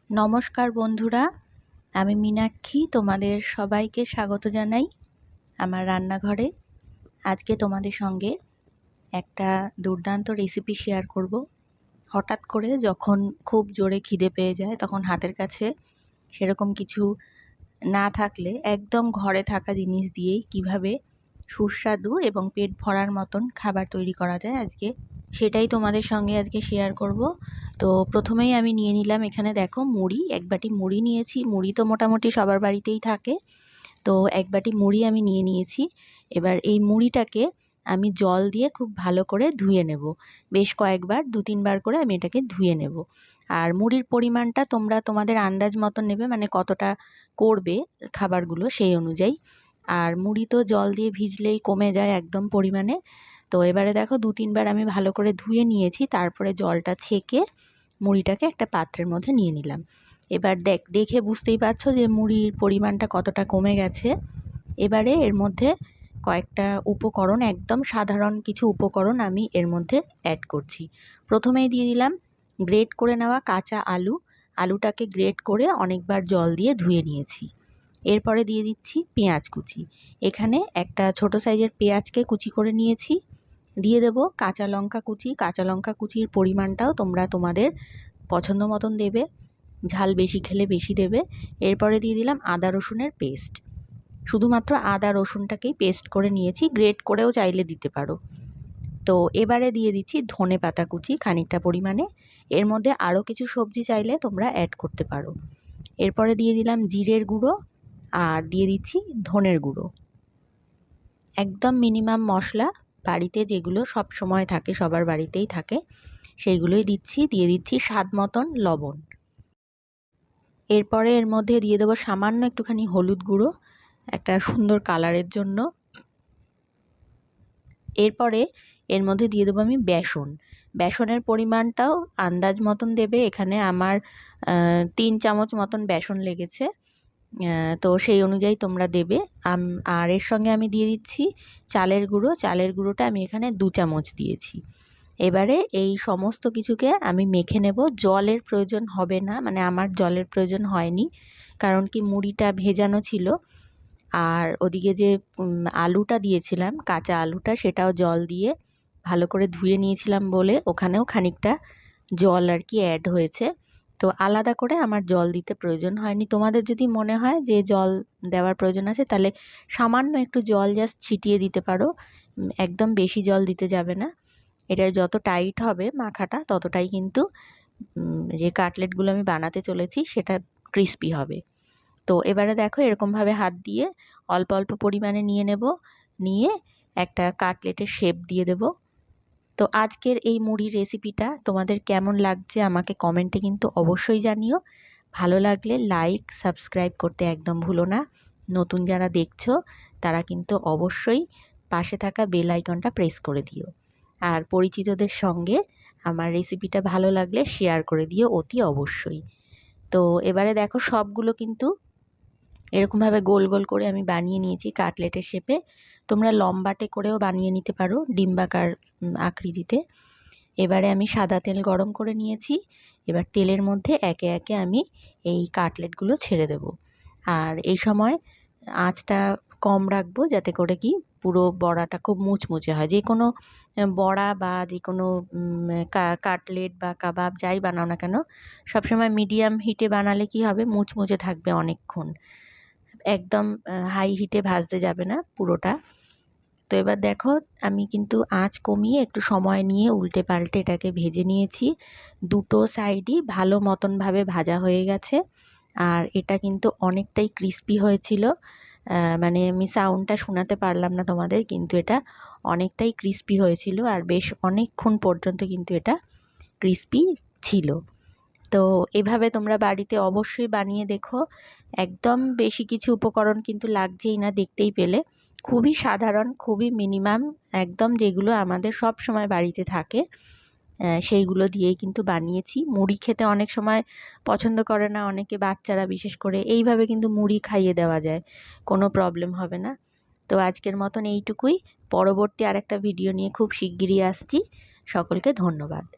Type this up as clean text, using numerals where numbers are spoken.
নমস্কার বন্ধুরা, আমি মীনাক্ষী তোমাদের সবাইকে স্বাগত জানাই আমার রান্নাঘরে। আজকে তোমাদের সঙ্গে একটা দুর্দান্ত রেসিপি শেয়ার করব। হঠাৎ করে যখন খুব জোরে খিদে পেয়ে যায় তখন হাতের কাছে সেরকম কিছু না থাকলে একদম ঘরে থাকা জিনিস দিয়েই কিভাবে সুস্বাদু এবং পেট ভরার মতন খাবার তৈরি করা যায় আজকে সেটাই তোমাদের সঙ্গে আজকে শেয়ার করব। তো প্রথমেই আমি নিয়ে নিলাম, এখানে দেখো মুড়ি, এক বাটি মুড়ি নিয়েছি। মুড়ি তো মোটামুটি সবার বাড়িতেই থাকে, তো এক বাটি মুড়ি আমি নিয়ে নিয়েছি। এবার এই মুড়িটাকে আমি জল দিয়ে খুব ভালো করে ধুয়ে নেব, বেশ কয়েকবার 2-3 বার করে আমি এটাকে ধুয়ে নেব। আর মুড়ির পরিমাণটা তোমরা তোমাদের আন্দাজ মতন নেবে, মানে কতটা করবে খাবারগুলো সেই অনুযায়ী। আর মুড়ি তো জল দিয়ে ভিজলেই কমে যায় একদম পরিমাণে। তো এবারে দেখো 2-3 বার আমি ভালো করে ধুয়ে নিয়েছি, তারপরে জলটা ছেঁকে মুড়িটাকে একটা পাত্রের মধ্যে নিয়ে নিলাম। এবার দেখে বুঝতেই পারছো যে মুড়ির পরিমাণটা কতটা কমে গেছে। এবারে এর মধ্যে কয়েকটা উপকরণ, একদম সাধারণ কিছু উপকরণ আমি এর মধ্যে অ্যাড করছি। প্রথমেই দিয়ে দিলাম গ্রেট করে নেওয়া কাঁচা আলু। আলুটাকে গ্রেট করে অনেকবার জল দিয়ে ধুয়ে নিয়েছি। এরপরে দিয়ে দিচ্ছি পেঁয়াজ কুচি। এখানে একটা ছোট সাইজের পেঁয়াজকে কুচি করে নিয়েছি। দিয়ে দেব কাঁচা লঙ্কা কুচি। কাঁচা লঙ্কা কুচির পরিমাণটাও তোমরা তোমাদের পছন্দ মতন দেবে, ঝাল বেশি খেলে বেশি দেবে। এরপরে দিয়ে দিলাম আদা রসুনের পেস্ট। শুধুমাত্র আদা রসুনটাকেই পেস্ট করে নিয়েছি, গ্রেট করেও চাইলে দিতে পারো। তো এবারে দিয়ে দিচ্ছি ধনে পাতা কুচি খানিকটা পরিমাণে। এর মধ্যে আরও কিছু সবজি চাইলে তোমরা অ্যাড করতে পারো। এরপরে দিয়ে দিলাম জিরের গুঁড়ো আর দিয়ে দিচ্ছি ধনের গুঁড়ো। একদম মিনিমাম মশলা, বাড়িতে যেগুলো সব সময় থাকে, সবার বাড়িতেই থাকে, সেইগুলোই দিচ্ছি। দিয়ে দিচ্ছি স্বাদ মতন লবণ। এরপরে এর মধ্যে দিয়ে দেবো সামান্য একটুখানি হলুদ গুঁড়ো, একটা সুন্দর কালারের জন্য। এরপরে এর মধ্যে দিয়ে দেবো আমি বেসন। বেসনের পরিমাণটাও আন্দাজ মতন দেবে। এখানে আমার 3 চামচ মতন বেসন লেগেছে, তো সেই অনুযায়ী তোমরা দেবে। আর এর সঙ্গে আমি দিয়ে দিচ্ছি চালের গুঁড়ো। চালের গুঁড়োটা আমি এখানে 2 চামচ দিয়েছি। এবারে এই সমস্ত কিছুকে আমি মেখে নেব। জলের প্রয়োজন হবে না, মানে আমার জলের প্রয়োজন হয়নি, কারণ কি মুড়িটা ভেজানো ছিল। আর ওদিকে যে আলুটা দিয়েছিলাম, কাঁচা আলুটা, সেটাও জল দিয়ে ভালো করে ধুয়ে নিয়েছিলাম বলে ওখানেও খানিকটা জল আর কি অ্যাড হয়েছে। তো আলাদা করে আমার জল দিতে প্রয়োজন হয়নি। তোমাদের যদি মনে হয় যে জল দেওয়ার প্রয়োজন আছে তাহলে সামান্য একটু জল জাস্ট ছিটিয়ে দিতে পারো, একদম বেশি জল দিতে যাবে না। এটা যত টাইট হবে মাখাটা ততটাই কিন্তু যে কাটলেটগুলো আমি বানাতে চলেছি সেটা ক্রিস্পি হবে। তো এবারে দেখো এরকমভাবে হাত দিয়ে অল্প অল্প পরিমাণে নিয়ে নেব, নিয়ে একটা কাটলেটের শেপ দিয়ে দেব। তো আজকের এই মুড়ির রেসিপিটা তোমাদের কেমন লাগছে আমাকে কমেন্টে কিন্তু অবশ্যই জানিও। ভালো লাগলে লাইক সাবস্ক্রাইব করতে একদম ভুলো না। নতুন যারা দেখছো তারা কিন্তু অবশ্যই পাশে থাকা বেল আইকনটা প্রেস করে দিও। আর পরিচিতদের সঙ্গে আমার রেসিপিটা ভালো লাগলে শেয়ার করে দিও অতি অবশ্যই। তো এবারে দেখো সবগুলো কিন্তু এরকমভাবে গোল গোল করে আমি বানিয়ে নিয়েছি কাটলেটের শেপে। তোমরা লম্বাটে করেও বানিয়ে নিতে পারো ডিম্বাকার আকৃতিতে। এবারে আমি সাদা তেল গরম করে নিয়েছি। এবার তেলের মধ্যে একে একে আমি এই কাটলেটগুলো ছেড়ে দেব। আর এই সময় আঁচটা কম রাখবো, যাতে করে কি পুরো বড়াটা খুব মুচমুচে হয়। যে কোনো বড়া বা যে কোনো কাটলেট বা কাবাব যাই বানাও না কেন, সবসময় মিডিয়াম হিটে বানালে কি হবে, মুচমুচে থাকবে অনেকক্ষণ। একদম হাই হিটে ভাজতে যাবে না পুরোটা। তো এবার দেখো আমি কিন্তু আঁচ কমিয়ে একটু সময় নিয়ে উল্টে পাল্টে এটাকে ভেজে নিয়েছি। দুটো সাইডই ভালো মতনভাবে ভাজা হয়ে গেছে। আর এটা কিন্তু অনেকটাই ক্রিস্পি হয়েছিল, মানে আমি সাউন্ডটা শোনাতে পারলাম না তোমাদের, কিন্তু এটা অনেকটাই ক্রিস্পি হয়েছিল আর বেশ অনেকক্ষণ পর্যন্ত কিন্তু এটা ক্রিস্পি ছিল। তো এভাবে তোমরা বাড়িতে অবশ্যই বানিয়ে দেখো। একদম বেশি কিছু উপকরণ কিন্তু লাগছেই না, দেখতেই পেলে। খুবই সাধারণ, খুবই মিনিমাম, একদম যেগুলো আমাদের সব সময় বাড়িতে থাকে সেইগুলো দিয়েই কিন্তু বানিয়েছি। মুড়ি খেতে অনেক সময় পছন্দ করে না অনেকে, বাচ্চারা বিশেষ করে, এইভাবে কিন্তু মুড়ি খাইয়ে দেওয়া যায়, কোনো প্রবলেম হবে না। তো আজকের মতন এইটুকুই। পরবর্তী আরেকটা ভিডিও নিয়ে খুব শিগগিরই আসছি। সকলকে ধন্যবাদ।